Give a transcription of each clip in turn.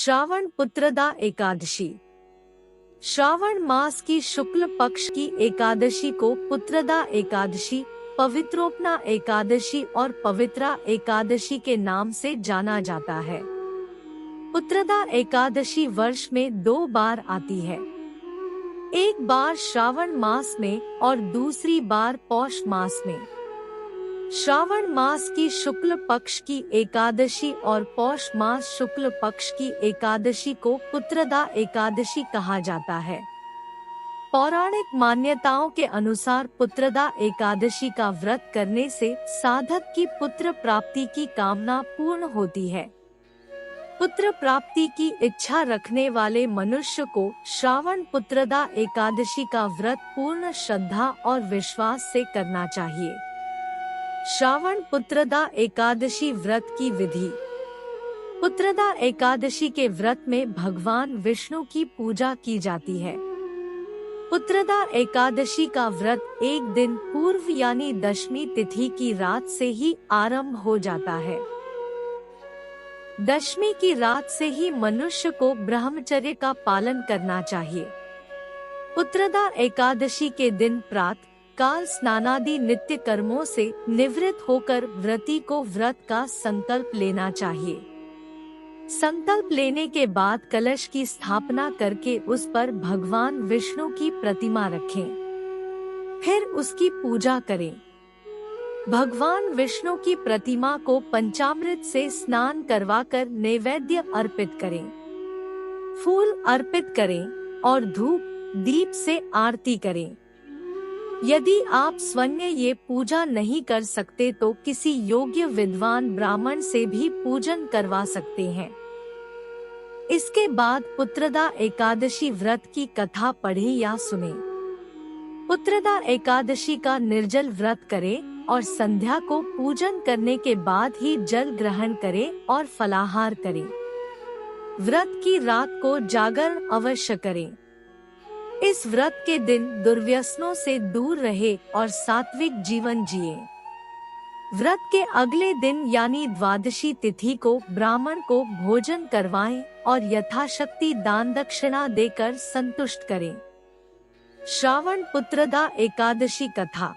श्रावण पुत्रदा एकादशी। श्रावण मास की शुक्ल पक्ष की एकादशी को पुत्रदा एकादशी, पवित्रोपना एकादशी और पवित्रा एकादशी के नाम से जाना जाता है। पुत्रदा एकादशी वर्ष में 2 बार आती है, एक बार श्रावण मास में और दूसरी बार पौष मास में। श्रावण मास की शुक्ल पक्ष की एकादशी और पौष मास शुक्ल पक्ष की एकादशी को पुत्रदा एकादशी कहा जाता है। पौराणिक मान्यताओं के अनुसार पुत्रदा एकादशी का व्रत करने से साधक की पुत्र प्राप्ति की कामना पूर्ण होती है। पुत्र प्राप्ति की इच्छा रखने वाले मनुष्य को श्रावण पुत्रदा एकादशी का व्रत पूर्ण श्रद्धा और विश्वास से करना चाहिए। श्रावण पुत्रदा एकादशी व्रत की विधि। पुत्रदा एकादशी के व्रत में भगवान विष्णु की पूजा की जाती है। पुत्रदा एकादशी का व्रत एक दिन पूर्व यानी दशमी तिथि की रात से ही आरंभ हो जाता है। दशमी की रात से ही मनुष्य को ब्रह्मचर्य का पालन करना चाहिए। पुत्रदा एकादशी के दिन प्रातः काल स्नानादि नित्य कर्मों से निवृत्त होकर व्रती को व्रत का संकल्प लेना चाहिए। संकल्प लेने के बाद कलश की स्थापना करके उस पर भगवान विष्णु की प्रतिमा रखें, फिर उसकी पूजा करें। भगवान विष्णु की प्रतिमा को पंचामृत से स्नान करवाकर नैवेद्य अर्पित करें, फूल अर्पित करें और धूप दीप से आरती करें। यदि आप स्वयं ये पूजा नहीं कर सकते तो किसी योग्य विद्वान ब्राह्मण से भी पूजन करवा सकते हैं। इसके बाद पुत्रदा एकादशी व्रत की कथा पढ़ें या सुने। पुत्रदा एकादशी का निर्जल व्रत करें और संध्या को पूजन करने के बाद ही जल ग्रहण करें और फलाहार करें। व्रत की रात को जागरण अवश्य करें। इस व्रत के दिन दुर्व्यसनों से दूर रहे और सात्विक जीवन जिए। व्रत के अगले दिन यानी द्वादशी तिथि को ब्राह्मण को भोजन करवाएं और यथाशक्ति दान दक्षिणा देकर संतुष्ट करें। श्रावण पुत्रदा एकादशी कथा।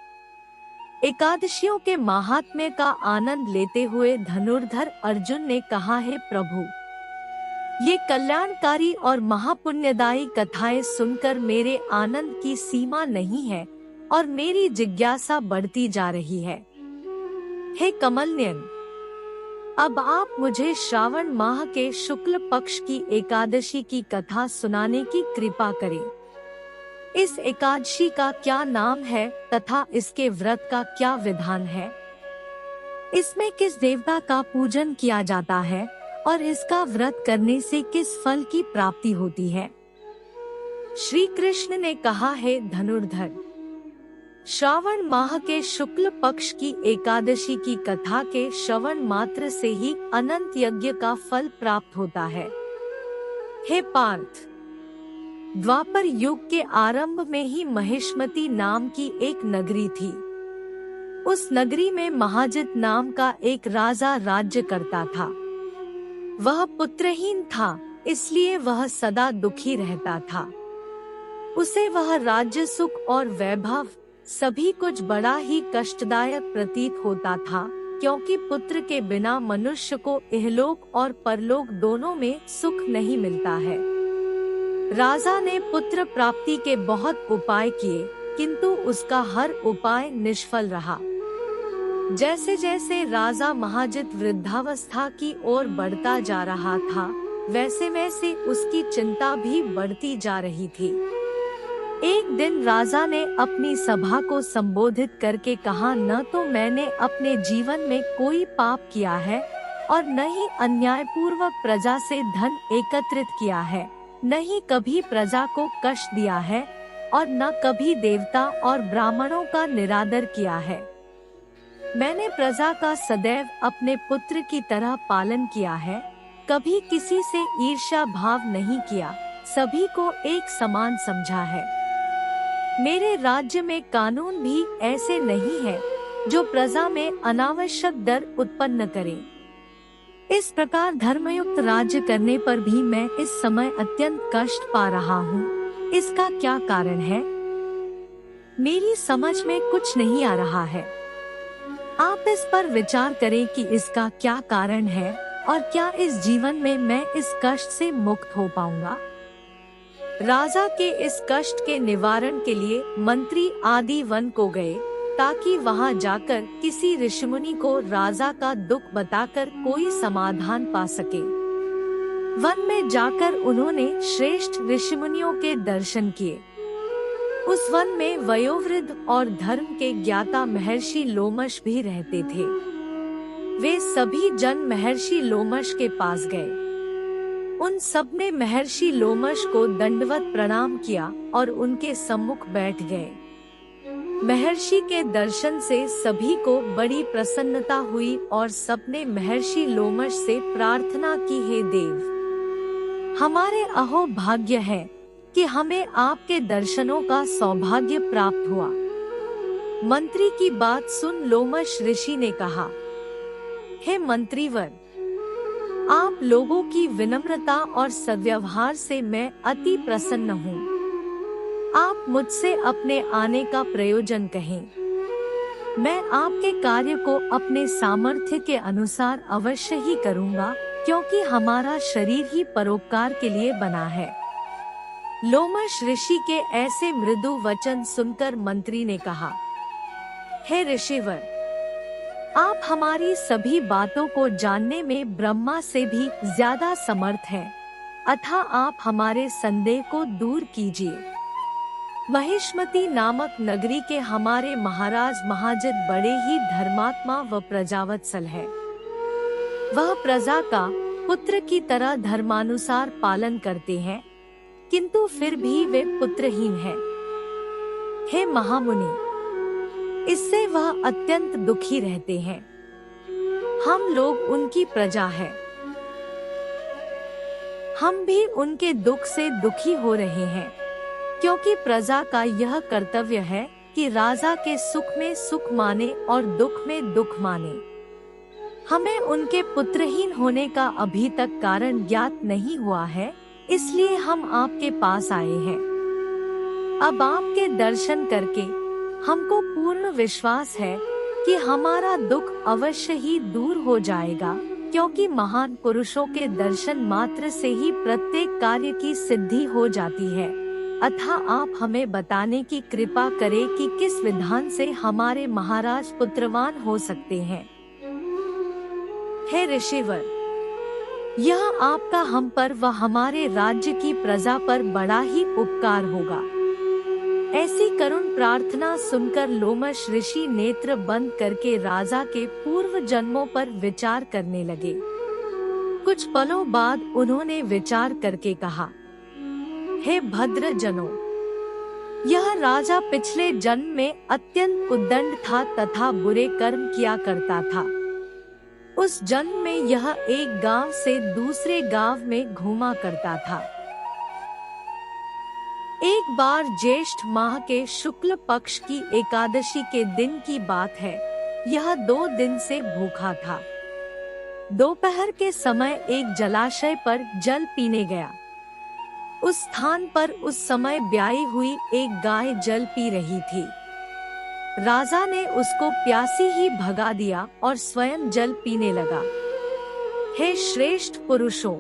एकादशियों के महात्म्य का आनंद लेते हुए धनुर्धर अर्जुन ने कहा, है प्रभु, ये कल्याणकारी और महापुण्यदायी कथाएं सुनकर मेरे आनंद की सीमा नहीं है और मेरी जिज्ञासा बढ़ती जा रही है। हे कमलनयन, अब आप मुझे श्रावण माह के शुक्ल पक्ष की एकादशी की कथा सुनाने की कृपा करें। इस एकादशी का क्या नाम है तथा इसके व्रत का क्या विधान है? इसमें किस देवता का पूजन किया जाता है और इसका व्रत करने से किस फल की प्राप्ति होती है? श्री कृष्ण ने कहा, है धनुर्धर, श्रावण माह के शुक्ल पक्ष की एकादशी की कथा के श्रवण मात्र से ही अनंत यज्ञ का फल प्राप्त होता है। हे पार्थ, द्वापर युग के आरंभ में ही महिष्मती नाम की एक नगरी थी। उस नगरी में महाजित नाम का एक राजा राज्य करता था। वह पुत्रहीन था, इसलिए वह सदा दुखी रहता था। उसे वह राज्य सुख और वैभव सभी कुछ बड़ा ही कष्टदायक प्रतीत होता था, क्योंकि पुत्र के बिना मनुष्य को इहलोक और परलोक दोनों में सुख नहीं मिलता है। राजा ने पुत्र प्राप्ति के बहुत उपाय किए, किंतु उसका हर उपाय निष्फल रहा। जैसे जैसे राजा महाजित वृद्धावस्था की ओर बढ़ता जा रहा था, वैसे वैसे उसकी चिंता भी बढ़ती जा रही थी। एक दिन राजा ने अपनी सभा को संबोधित करके कहा, न तो मैंने अपने जीवन में कोई पाप किया है और न ही अन्यायपूर्वक प्रजा से धन एकत्रित किया है, न ही कभी प्रजा को कष्ट दिया है और न कभी देवता और ब्राह्मणों का निरादर किया है। मैंने प्रजा का सदैव अपने पुत्र की तरह पालन किया है, कभी किसी से ईर्ष्या भाव नहीं किया, सभी को एक समान समझा है। मेरे राज्य में कानून भी ऐसे नहीं है जो प्रजा में अनावश्यक डर उत्पन्न करे। इस प्रकार धर्मयुक्त राज्य करने पर भी मैं इस समय अत्यंत कष्ट पा रहा हूँ। इसका क्या कारण है? मेरी समझ में कुछ नहीं आ रहा है। आप इस पर विचार करें कि इसका क्या कारण है और क्या इस जीवन में मैं इस कष्ट से मुक्त हो पाऊंगा। राजा के इस कष्ट के निवारण के लिए मंत्री आदि वन को गए, ताकि वहां जाकर किसी ऋषिमुनि को राजा का दुख बताकर कोई समाधान पा सके। वन में जाकर उन्होंने श्रेष्ठ ऋषिमुनियों के दर्शन किए। उस वन में वयोवृद्ध और धर्म के ज्ञाता महर्षि लोमश भी रहते थे। वे सभी जन महर्षि लोमश के पास गए। उन सब ने महर्षि लोमश को दंडवत प्रणाम किया और उनके सम्मुख बैठ गए। महर्षि के दर्शन से सभी को बड़ी प्रसन्नता हुई और सबने महर्षि लोमश से प्रार्थना की, हे देव, हमारे अहो भाग्य है कि हमें आपके दर्शनों का सौभाग्य प्राप्त हुआ। मंत्री की बात सुन लोमश ऋषि ने कहा, हे मंत्रीवर, आप लोगों की विनम्रता और सद्व्यवहार से मैं अति प्रसन्न हूँ। आप मुझसे अपने आने का प्रयोजन कहें। मैं आपके कार्य को अपने सामर्थ्य के अनुसार अवश्य ही करूँगा, क्योंकि हमारा शरीर ही परोपकार के लिए बना है। लोमश ऋषि के ऐसे मृदु वचन सुनकर मंत्री ने कहा, हे ऋषिवर, आप हमारी सभी बातों को जानने में ब्रह्मा से भी ज्यादा समर्थ हैं, अतः आप हमारे संदेह को दूर कीजिए। महिष्मती नामक नगरी के हमारे महाराज महाजित बड़े ही धर्मात्मा व प्रजावत्सल है। वह प्रजा का पुत्र की तरह धर्मानुसार पालन करते हैं, किंतु फिर भी वे पुत्रहीन हैं। हे महामुनि, इससे वह अत्यंत दुखी रहते हैं। हम लोग उनकी प्रजा हैं। हम भी उनके दुख से दुखी हो रहे हैं, क्योंकि प्रजा का यह कर्तव्य है कि राजा के सुख में सुख माने और दुख में दुख माने। हमें उनके पुत्रहीन होने का अभी तक कारण ज्ञात नहीं हुआ है, इसलिए हम आपके पास आए हैं। अब आपके दर्शन करके हमको पूर्ण विश्वास है कि हमारा दुख अवश्य ही दूर हो जाएगा, क्योंकि महान पुरुषों के दर्शन मात्र से ही प्रत्येक कार्य की सिद्धि हो जाती है। अतः आप हमें बताने की कृपा करें कि किस विधान से हमारे महाराज पुत्रवान हो सकते हैं। हे ऋषिवर, यह आपका हम पर व हमारे राज्य की प्रजा पर बड़ा ही उपकार होगा। ऐसी करुण प्रार्थना सुनकर लोमश ऋषि नेत्र बंद करके राजा के पूर्व जन्मों पर विचार करने लगे। कुछ पलों बाद उन्होंने विचार करके कहा, हे भद्र जनों, यह राजा पिछले जन्म में अत्यंत उद्दंड था तथा बुरे कर्म किया करता था। उस जन्म में यह एक गांव से दूसरे गांव में घूमा करता था। एक बार ज्येष्ठ माह के शुक्ल पक्ष की एकादशी के दिन की बात है। यह 2 दिन से भूखा था। दोपहर के समय एक जलाशय पर जल पीने गया। उस स्थान पर उस समय ब्याई हुई एक गाय जल पी रही थी। राजा ने उसको प्यासी ही भगा दिया और स्वयं जल पीने लगा। हे श्रेष्ठ पुरुषों,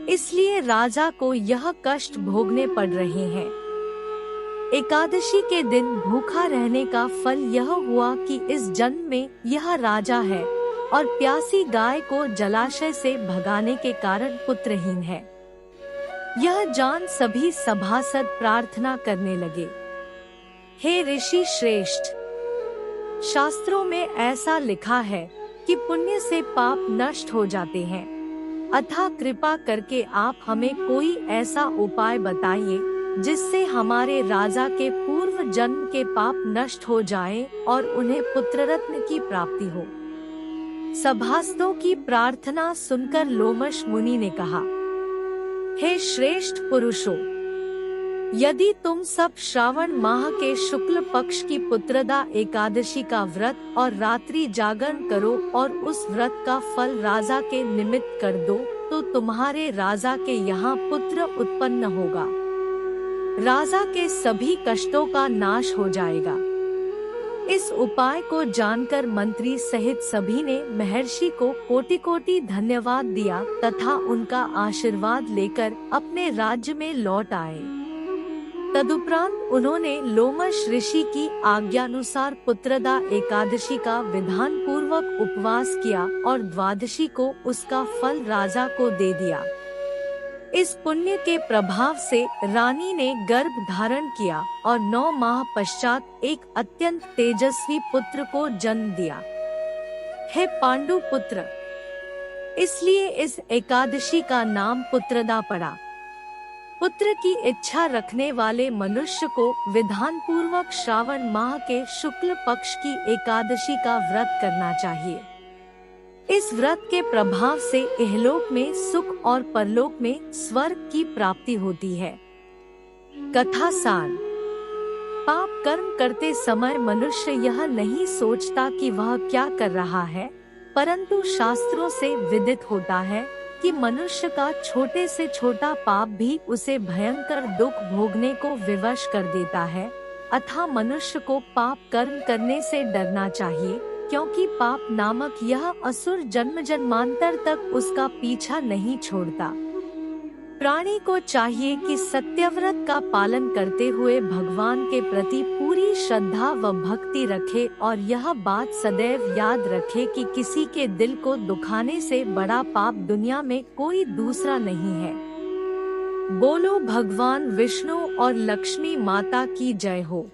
इसलिए राजा को यह कष्ट भोगने पड़ रहे हैं। एकादशी के दिन भूखा रहने का फल यह हुआ कि इस जन्म में यह राजा है और प्यासी गाय को जलाशय से भगाने के कारण पुत्रहीन है। यह जान सभी सभासद प्रार्थना करने लगे, हे ऋषि श्रेष्ठ, शास्त्रों में ऐसा लिखा है कि पुण्य से पाप नष्ट हो जाते हैं, अतः कृपा करके आप हमें कोई ऐसा उपाय बताइए जिससे हमारे राजा के पूर्व जन्म के पाप नष्ट हो जाएं और उन्हें पुत्ररत्न की प्राप्ति हो। सभासदों की प्रार्थना सुनकर लोमश मुनि ने कहा, हे श्रेष्ठ पुरुषों, यदि तुम सब श्रावण माह के शुक्ल पक्ष की पुत्रदा एकादशी का व्रत और रात्रि जागरण करो और उस व्रत का फल राजा के निमित्त कर दो, तो तुम्हारे राजा के यहाँ पुत्र उत्पन्न होगा। राजा के सभी कष्टों का नाश हो जाएगा। इस उपाय को जानकर मंत्री सहित सभी ने महर्षि को कोटि कोटि धन्यवाद दिया तथा उनका आशीर्वाद लेकर अपने राज्य में लौट आए। तदुपरांत उन्होंने लोमश ऋषि की आज्ञानुसार पुत्रदा एकादशी का विधान पूर्वक उपवास किया और द्वादशी को उसका फल राजा को दे दिया। इस पुण्य के प्रभाव से रानी ने गर्भ धारण किया और 9 माह पश्चात एक अत्यंत तेजस्वी पुत्र को जन्म दिया। हे पांडु पुत्र, इसलिए इस एकादशी का नाम पुत्रदा पड़ा। पुत्र की इच्छा रखने वाले मनुष्य को विधान पूर्वक श्रावण माह के शुक्ल पक्ष की एकादशी का व्रत करना चाहिए। इस व्रत के प्रभाव से इहलोक में सुख और परलोक में स्वर्ग की प्राप्ति होती है। कथा सार। पाप कर्म करते समय मनुष्य यह नहीं सोचता कि वह क्या कर रहा है, परंतु शास्त्रों से विदित होता है कि मनुष्य का छोटे से छोटा पाप भी उसे भयंकर दुख भोगने को विवश कर देता है। अतः मनुष्य को पाप कर्म करने से डरना चाहिए, क्योंकि पाप नामक यह असुर जन्म जन्मांतर तक उसका पीछा नहीं छोड़ता। प्राणी को चाहिए कि सत्यव्रत का पालन करते हुए भगवान के प्रति पूरी श्रद्धा व भक्ति रखे और यह बात सदैव याद रखे कि किसी के दिल को दुखाने से बड़ा पाप दुनिया में कोई दूसरा नहीं है। बोलो भगवान विष्णु और लक्ष्मी माता की जय हो।